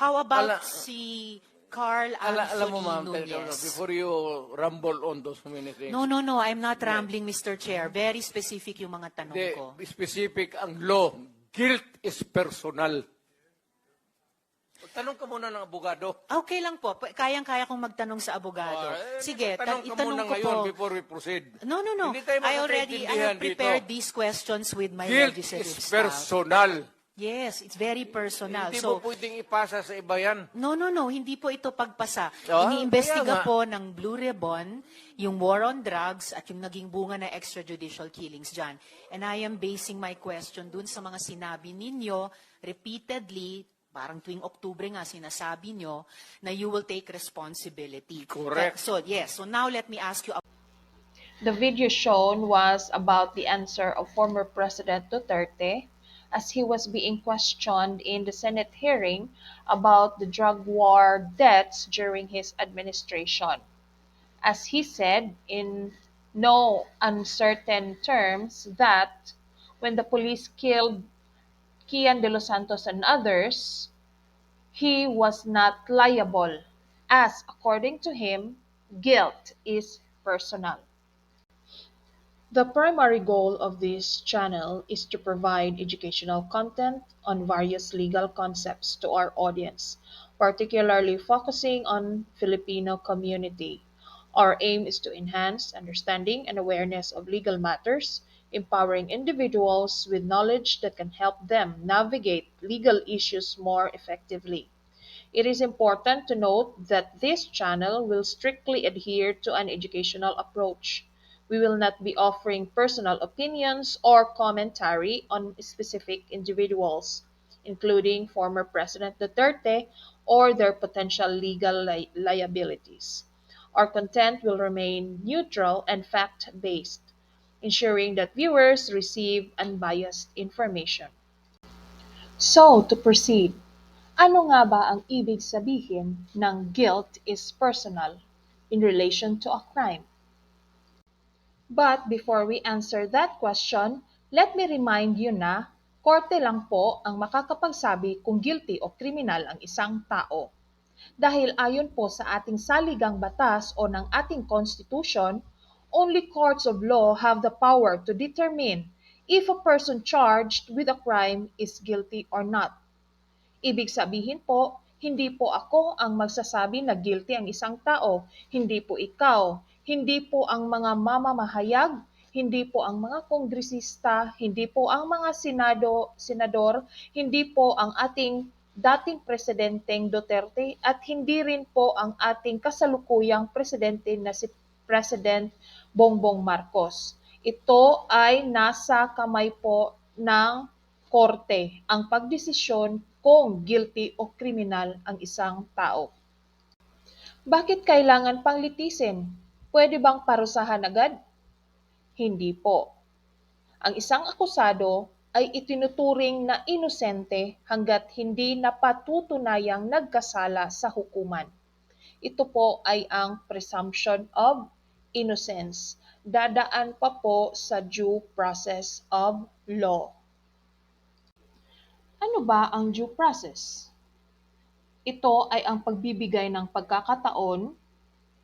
How about Ala- si Carl Alam mo, ma'am, Anthony Nunez? before you rumble on those many things, No, I'm not rambling, Mr. Chair. Very specific yung mga tanong the ko. specific ang law, guilt is personal. Tanong ka muna ng abogado. Okay lang po. Kayang-kaya kong magtanong sa abogado. Sige, Tanong ka itanong muna ko ngayon po. before we proceed. No. Hindi tayo I magkakaintindihan have prepared dito. these questions with my Guilt legislative is staff. personal. Yes, it's very personal. Hindi So, mo pwedeng ipasa sa iba yan. no. Hindi po ito pagpasa. Ah, Iniimbestiga kaya nga. po ng Blue Ribbon yung war on drugs at yung naging bunga na extrajudicial killings dyan. And I am basing my question dun sa mga sinabi ninyo repeatedly, parang tuwing Oktubre nga sinasabi nyo, na you will take responsibility. Correct. So, yes. So now let me ask you. The video shown was about the answer of former President Duterte as he was being questioned in the Senate hearing about the drug war deaths during his administration. As he said in no uncertain terms that when the police killed Kian de los Santos and others, he was not liable, as according to him, guilt is personal. The primary goal of this channel is to provide educational content on various legal concepts to our audience, particularly focusing on Filipino community. Our aim is to enhance understanding and awareness of legal matters, empowering individuals with knowledge that can help them navigate legal issues more effectively. It is important to note that this channel will strictly adhere to an educational approach. We will not be offering personal opinions or commentary on specific individuals, including former President Duterte or their potential legal liabilities. Our content will remain neutral and fact-based, ensuring that viewers receive unbiased information. So, to proceed, ano nga ba ang ibig sabihin ng guilt is personal in relation to a crime? But before we answer that question, let me remind you na korte lang po ang makakapagsabi kung guilty o kriminal ang isang tao. Dahil ayon po sa ating saligang batas o ng ating constitution, only courts of law have the power to determine if a person charged with a crime is guilty or not. Ibig sabihin po, hindi po ako ang magsasabi na guilty ang isang tao, hindi po ikaw, hindi po ang mga mamamahayag, hindi po ang mga kongresista, hindi po ang mga senador, hindi po ang ating dating presidenteng Duterte at hindi rin po ang ating kasalukuyang presidente na si President Bongbong Marcos. Ito ay nasa kamay po ng korte ang pagdesisyon kung guilty o kriminal ang isang tao. Bakit kailangan pang litisin? Pwede bang parusahan agad? Hindi po. Ang isang akusado ay itinuturing na inosente hanggat hindi napatutunayang nagkasala sa hukuman. Ito po ay ang presumption of innocence. Dadaan pa po sa due process of law. Ano ba ang due process? Ito ay ang pagbibigay ng pagkakataon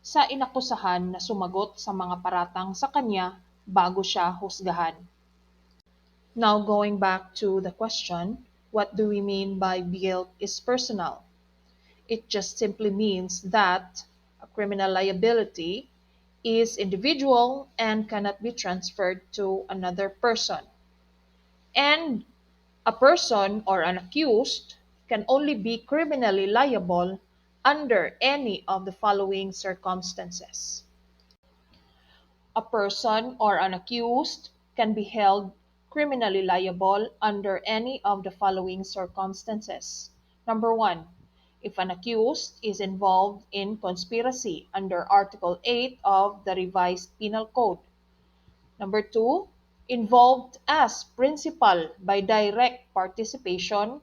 sa inakusahan na sumagot sa mga paratang sa kanya bago siya husgahan. Now going back to the question, what do we mean by guilt is personal? It just simply means that a criminal liability is individual and cannot be transferred to another person. And a person or an accused can only be criminally liable under any of the following circumstances. A person or an accused can be held criminally liable under any of the following circumstances. Number 1, if an accused is involved in conspiracy under Article 8 of the Revised Penal Code. Number 2, involved as principal by direct participation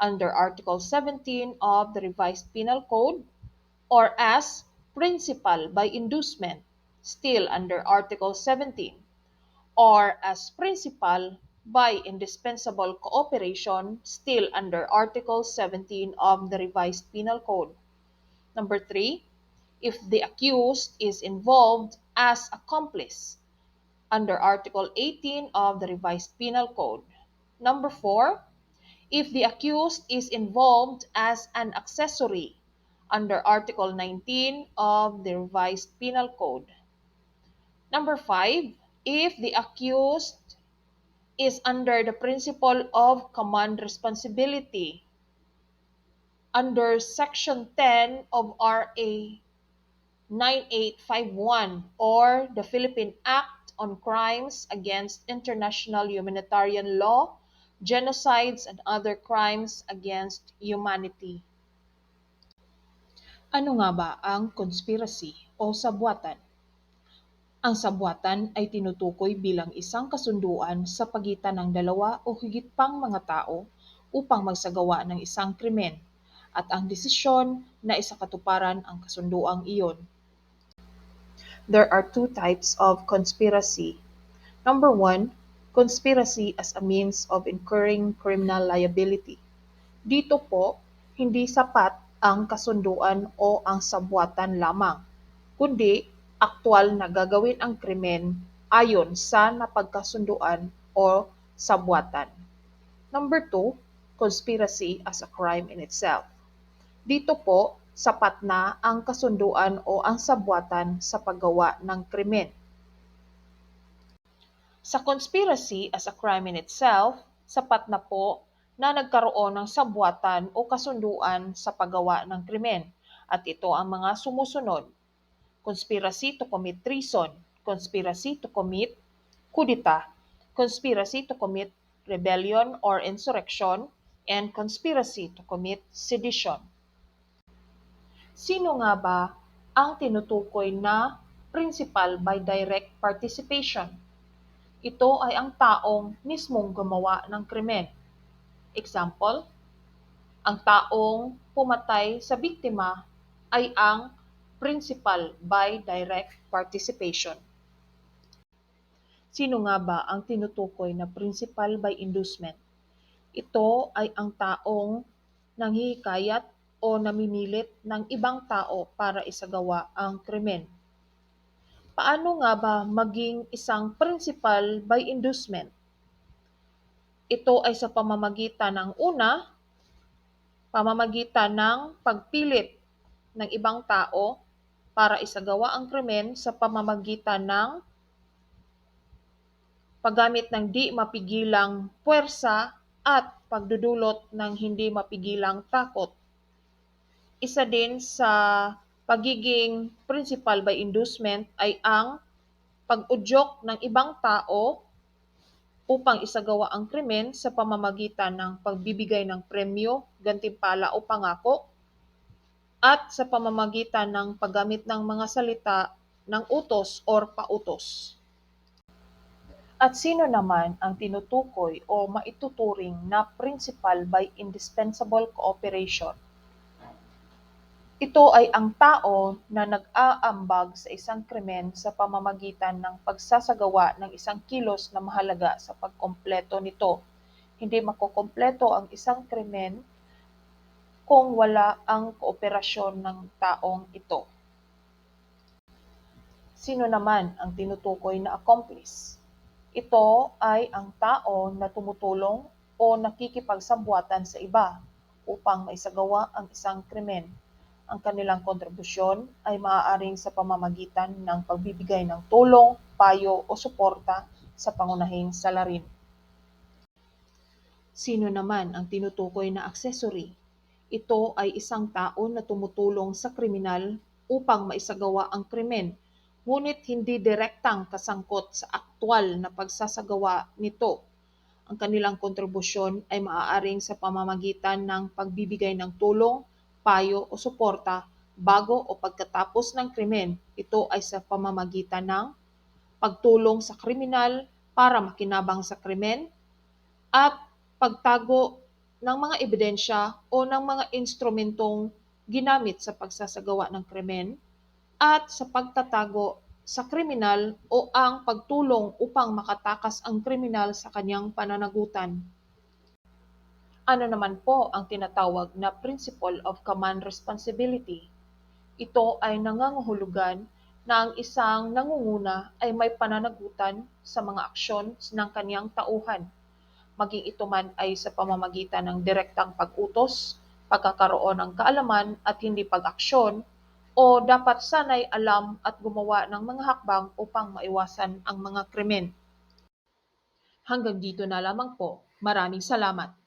under Article 17 of the Revised Penal Code, or as principal by inducement, still under Article 17, or as principal by indispensable cooperation still under Article 17 of the Revised Penal Code. Number 3, if the accused is involved as accomplice under Article 18 of the Revised Penal Code. Number 4, if the accused is involved as an accessory under Article 19 of the Revised Penal Code. Number 5, if the accused is under the principle of command responsibility under Section 10 of RA 9851 or the Philippine Act on Crimes Against International Humanitarian Law, Genocides and Other Crimes Against Humanity. Ano nga ba ang conspiracy o sabwatan? Ang sabwatan ay tinutukoy bilang isang kasunduan sa pagitan ng dalawa o higit pang mga tao upang magsagawa ng isang krimen at ang desisyon na isakatuparan ang kasunduang iyon. There are two types of conspiracy. Number 1, conspiracy as a means of incurring criminal liability. Dito po, hindi sapat ang kasunduan o ang sabwatan lamang, kundi aktwal na gagawin ang krimen ayon sa napagkasunduan o sabwatan. Number 2, conspiracy as a crime in itself. Dito po, sapat na ang kasunduan o ang sabwatan sa paggawa ng krimen. Sa conspiracy as a crime in itself, sapat na po na nagkaroon ng sabwatan o kasunduan sa paggawa ng krimen at ito ang mga sumusunod: conspiracy to commit treason, conspiracy to commit kudita, conspiracy to commit rebellion or insurrection, and conspiracy to commit sedition. Sino nga ba ang tinutukoy na principal by direct participation? Ito ay ang taong mismong gumawa ng krimen. Example, ang taong pumatay sa biktima ay ang principal by direct participation. Sino nga ba ang tinutukoy na principal by inducement? Ito ay ang taong nanghihikayat o namimilit ng ibang tao para isagawa ang krimen. Paano nga ba maging isang principal by inducement? Ito ay sa pamamagitan ng pamamagitan ng pagpilit ng ibang tao para isagawa ang krimen sa pamamagitan ng paggamit ng di mapigilang puwersa at pagdudulot ng hindi mapigilang takot. Isa din sa pagiging principal by inducement ay ang pag-udyok ng ibang tao upang isagawa ang krimen sa pamamagitan ng pagbibigay ng premyo, gantimpala o pangako, at sa pamamagitan ng paggamit ng mga salita ng utos or pautos. At sino naman ang tinutukoy o maituturing na principal by indispensable cooperation? Ito ay ang tao na nag-aambag sa isang krimen sa pamamagitan ng pagsasagawa ng isang kilos na mahalaga sa pagkumpleto nito. Hindi makukumpleto ang isang krimen kung wala ang kooperasyon ng taong ito. Sino naman ang tinutukoy na accomplice? Ito ay ang tao na tumutulong o nakikipagsabwatan sa iba upang maisagawa ang isang krimen. Ang kanilang kontribusyon ay maaaring sa pamamagitan ng pagbibigay ng tulong, payo o suporta sa pangunahing salarin. Sino naman ang tinutukoy na accessory? Ito ay isang tao na tumutulong sa kriminal upang maisagawa ang krimen, ngunit hindi direktang kasangkot sa aktwal na pagsasagawa nito. Ang kanilang kontribusyon ay maaaring sa pamamagitan ng pagbibigay ng tulong, payo o suporta bago o pagkatapos ng krimen. Ito ay sa pamamagitan ng pagtulong sa kriminal para makinabang sa krimen at pagtago ng mga ebidensya o ng mga instrumentong ginamit sa pagsasagawa ng krimen at sa pagtatago sa kriminal o ang pagtulong upang makatakas ang kriminal sa kanyang pananagutan. Ano naman po ang tinatawag na Principle of Command Responsibility? Ito ay nangangahulugan na ang isang nangunguna ay may pananagutan sa mga aksyon ng kaniyang tauhan, maging ito man ay sa pamamagitan ng direktang pag-utos, pagkakaroon ng kaalaman at hindi pag-aksyon, o dapat sanay alam at gumawa ng mga hakbang upang maiwasan ang mga krimen. Hanggang dito na lamang po. Maraming salamat.